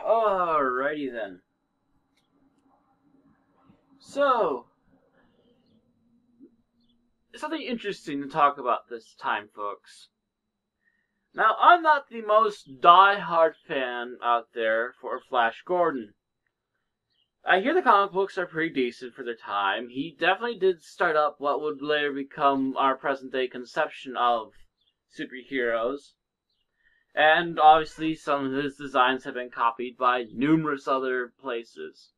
Alrighty then. So, something interesting to talk about this time, folks. Now, I'm not the most die-hard fan out there for Flash Gordon. I hear the comic books are pretty decent for their time. He definitely did start up what would later become our present-day conception of superheroes. And obviously some of his designs have been copied by numerous other places.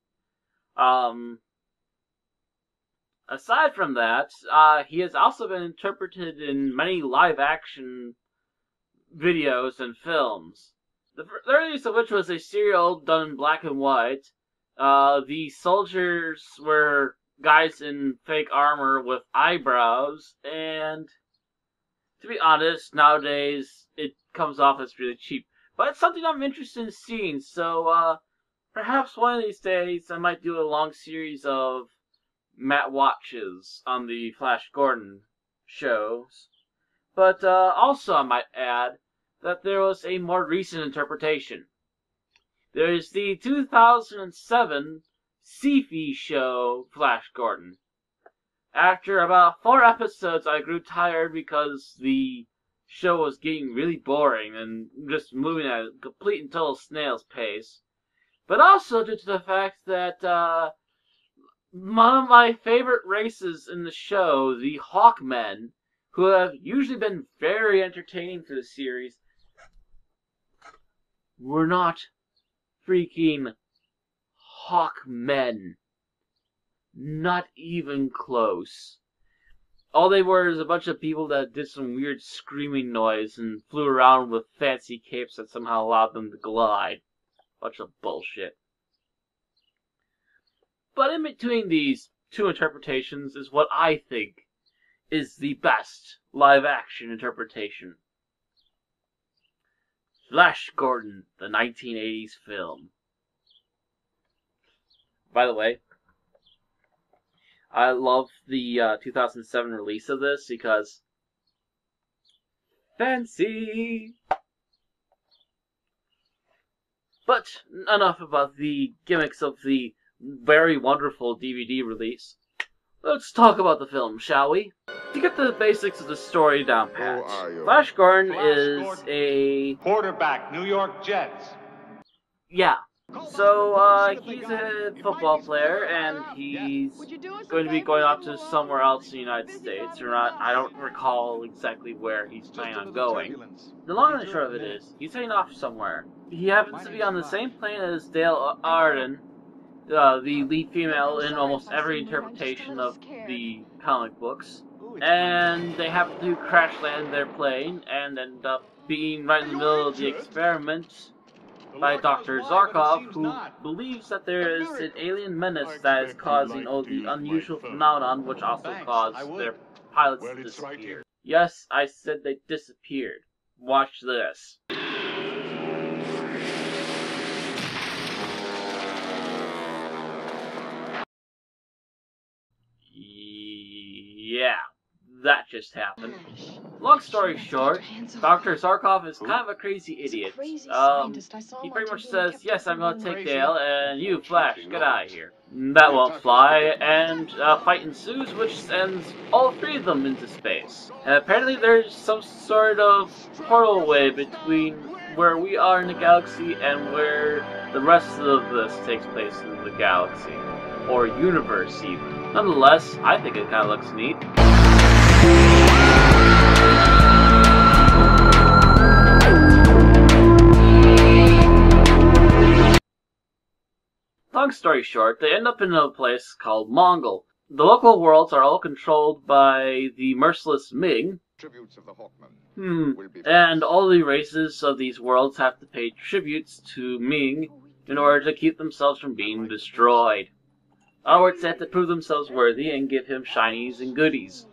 Aside from that, he has also been interpreted in many live-action videos and films. The earliest of which was a serial done in black and white. The soldiers were guys in fake armor with eyebrows, and to be honest, nowadays it comes off as really cheap. But it's something I'm interested in seeing, so perhaps one of these days I might do a long series of Matt watches on the Flash Gordon shows. But also I might add that there was a more recent interpretation. There's the 2007 sci-fi show Flash Gordon. After about 4 episodes, I grew tired because the show was getting really boring and just moving at a complete and total snail's pace. But also due to the fact that one of my favorite races in the show, the Hawkmen, who have usually been very entertaining for the series, were not freaking Hawkmen. Not even close. All they were is a bunch of people that did some weird screaming noise and flew around with fancy capes that somehow allowed them to glide. Bunch of bullshit. But in between these two interpretations is what I think is the best live-action interpretation. Flash Gordon, the 1980s film. By the way, I love the 2007 release of this because fancy. But enough about the gimmicks of the very wonderful DVD release. Let's talk about the film, shall we? To get the basics of the story down pat, Flash Gordon is a quarterback, New York Jets. Yeah. So, he's a football player, and he's going to be going off to somewhere else in the United States, or not, I don't recall exactly where he's planning on going. The long and the short of it is, he's heading off somewhere. He happens to be on the same plane as Dale Arden, the lead female in almost every interpretation of the comic books, and they happen to crash land their plane, and end up being right in the middle of the experiment by Dr. Zarkov, who believes that there is an alien menace that is causing the unusual phenomenon which also caused their pilots to disappear. Yes, I said they disappeared. Watch this. Yeah, that just happened. Long story short, Dr. Zarkov is kind of a crazy idiot. He pretty much says, yes, I'm gonna take Dale, and you, Flash, get out of here. That won't fly, and a fight ensues, which sends all three of them into space. And apparently there's some sort of portal way between where we are in the galaxy and where the rest of this takes place in the galaxy. Or universe, even. Nonetheless, I think it kind of looks neat. Long story short, they end up in a place called Mongol. The local worlds are all controlled by the merciless Ming. And all the races of these worlds have to pay tributes to Ming in order to keep themselves from being destroyed. In other words, they have to prove themselves worthy and give him shinies and goodies.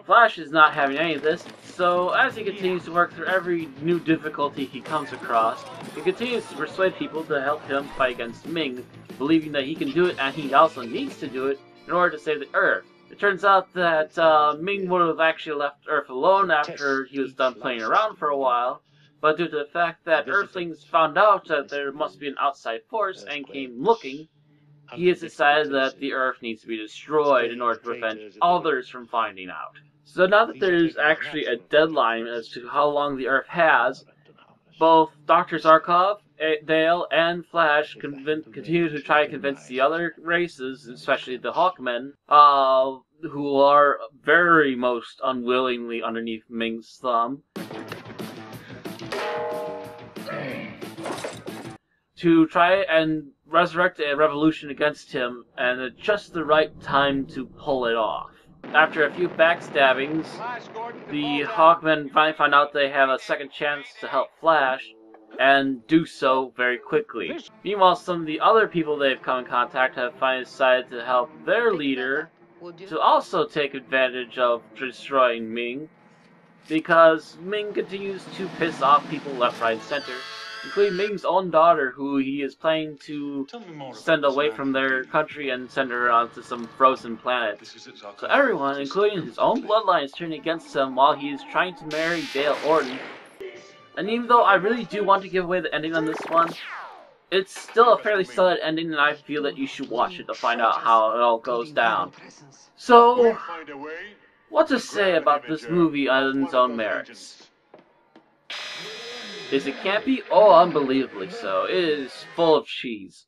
Flash is not having any of this, so as he continues to work through every new difficulty he comes across, he continues to persuade people to help him fight against Ming, believing that he can do it and he also needs to do it in order to save the Earth. It turns out that Ming would have actually left Earth alone after he was done playing around for a while, but due to the fact that Earthlings found out that there must be an outside force and came looking, he has decided that the Earth needs to be destroyed in order to prevent others from finding out. So now that there's actually a deadline as to how long the Earth has, both Dr. Zarkov, Dale, and Flash continue to try to convince the other races, especially the Hawkmen, who are very most unwillingly underneath Ming's thumb, to try and resurrect a revolution against him, and at just the right time to pull it off. After a few backstabbings, the Hawkmen finally find out they have a second chance to help Flash, and do so very quickly. Meanwhile, some of the other people they've come in contact have finally decided to help their leader to also take advantage of destroying Ming, because Ming continues to piss off people left, right, and center, including Ming's own daughter, who he is planning to send away from their country and send her onto some frozen planet. So everyone, including his own bloodline, is turning against him while he is trying to marry Dale Orton. And even though I really do want to give away the ending on this one, it's still a fairly solid ending, and I feel that you should watch it to find out how it all goes down. So, what to say about this movie on its own merits? Is it campy? Oh, unbelievably so. It is full of cheese.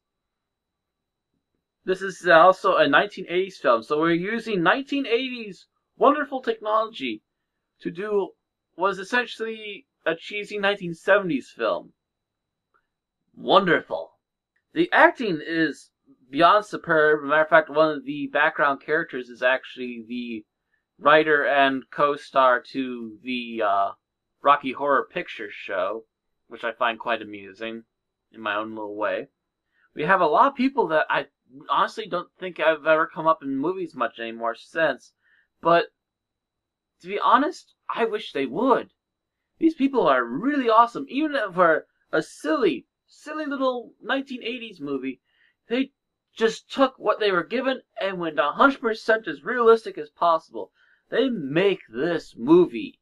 This is also a 1980s film, so we're using 1980s wonderful technology to do what is essentially a cheesy 1970s film. Wonderful. The acting is beyond superb. As a matter of fact, one of the background characters is actually the writer and co-star to the Rocky Horror Picture Show, which I find quite amusing in my own little way. We have a lot of people that I honestly don't think I've ever come up in movies much anymore since, but to be honest, I wish they would. These people are really awesome. Even for a silly little 1980s movie, they just took what they were given and went 100% as realistic as possible. They make this movie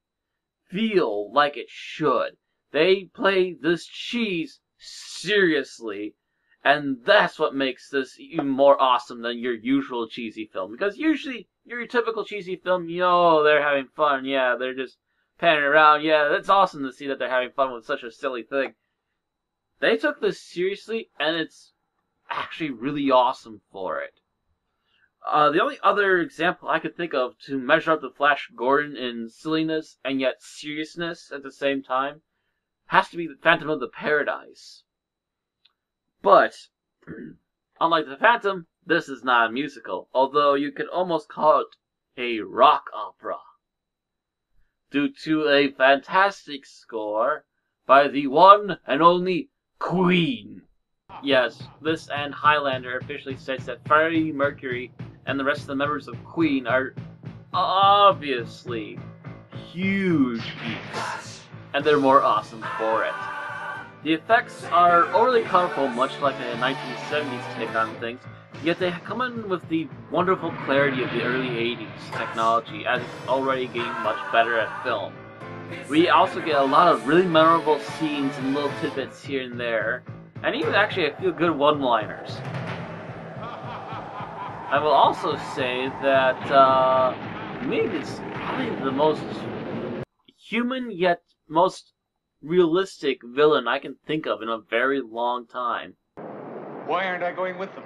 feel like it should. They play this cheese seriously, and that's what makes this even more awesome than your usual cheesy film. Because usually, your typical cheesy film, they're having fun, yeah, they're just panning around, yeah, that's awesome to see that they're having fun with such a silly thing. They took this seriously, and it's actually really awesome for it. The only other example I could think of to measure up to Flash Gordon in silliness and yet seriousness at the same time has to be the Phantom of the Paradise. But, unlike the Phantom, this is not a musical, although you could almost call it a rock opera, due to a fantastic score by the one and only Queen. Yes, this and Highlander officially states that Freddie Mercury and the rest of the members of Queen are obviously huge geeks, and they're more awesome for it. The effects are overly colorful, much like a 1970s take on things, yet they come in with the wonderful clarity of the early 80s technology, as it's already getting much better at film. We also get a lot of really memorable scenes and little tidbits here and there, and even actually a few good one-liners. I will also say that maybe it's probably the most human yet most realistic villain I can think of in a very long time. Why aren't I going with them?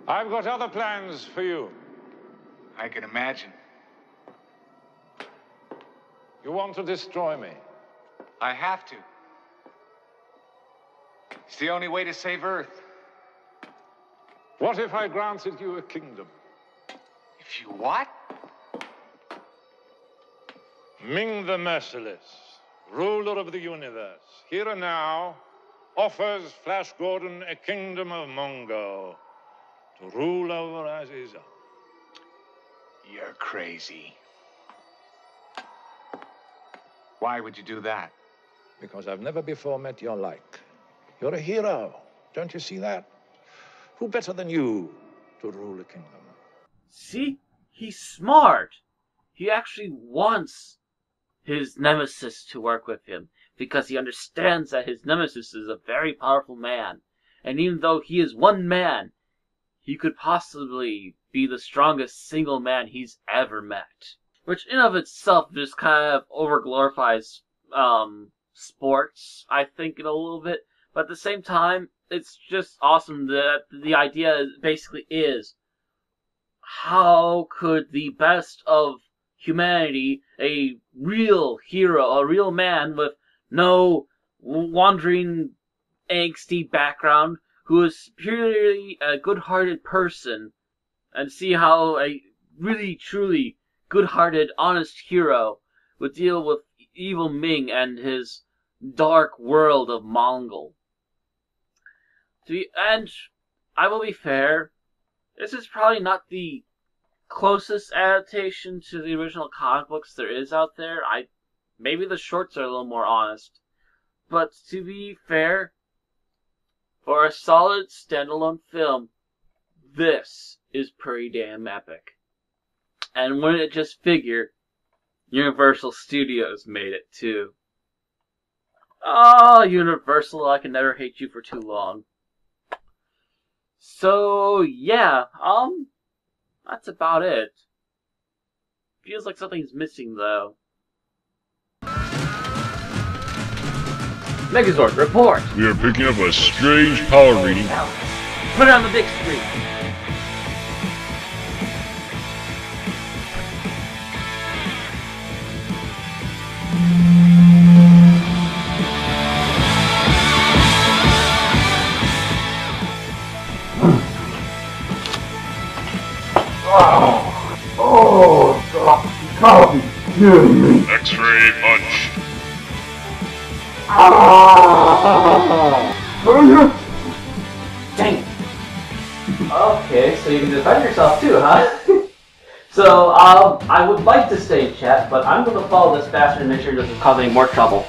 I've got other plans for you. I can imagine. You want to destroy me? I have to. It's the only way to save Earth. What if I granted you a kingdom? If you what? Ming the Merciless, ruler of the universe, here and now, offers Flash Gordon a kingdom of Mongo to rule over as his own. You're crazy. Why would you do that? Because I've never before met your like. You're a hero. Don't you see that? Who better than you to rule a kingdom? See? He's smart! He actually wants his nemesis to work with him, because he understands that his nemesis is a very powerful man. And even though he is one man, he could possibly be the strongest single man he's ever met. Which in of itself just kind of overglorifies sports, I think, in a little bit. But at the same time, it's just awesome that the idea basically is, how could the best of humanity, a real hero, a real man with no wandering, angsty background, who is purely a good-hearted person, and see how a really, truly good-hearted, honest hero would deal with evil Ming and his dark world of Mongol. And I will be fair, this is probably not the closest adaptation to the original comic books there is out there. Maybe the shorts are a little more honest. But to be fair, for a solid standalone film, this is pretty damn epic. And wouldn't it just figure, Universal Studios made it too. Oh, Universal, I can never hate you for too long. So, yeah, that's about it. Feels like something's missing, though. Megazord, report! We are picking up a strange power reading. Put it on the big screen! X-ray punch. Dang it. Okay, so you can defend yourself too, huh? So, I would like to stay in chat, but I'm going to follow this bastard and make sure he doesn't cause any more trouble.